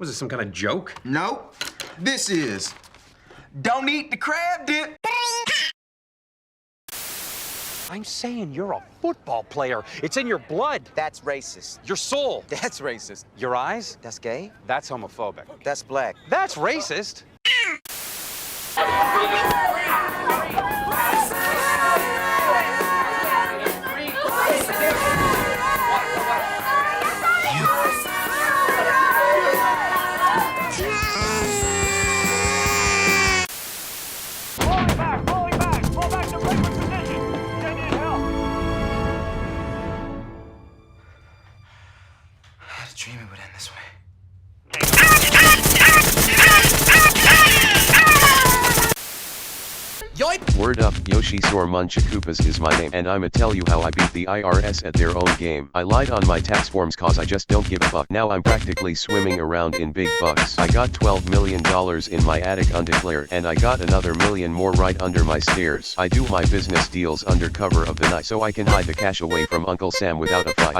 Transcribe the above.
Was it some kind of joke? No, this is. Don't eat the crab dip. I'm saying you're a football player. It's in your blood. That's racist. Your soul. That's racist. Your eyes. That's gay. That's homophobic. That's black. That's racist. I had a dream it would end this way. Yoip! Word up, Yoshi Sormunchakupas is my name, and I'ma tell you how I beat the IRS at their own game. I lied on my tax forms cause I just don't give a fuck. Now I'm practically swimming around in big bucks. I got $12 million in my attic undeclared, and I got another million more right under my stairs. I do my business deals under cover of the night so I can hide the cash away from Uncle Sam without a fight.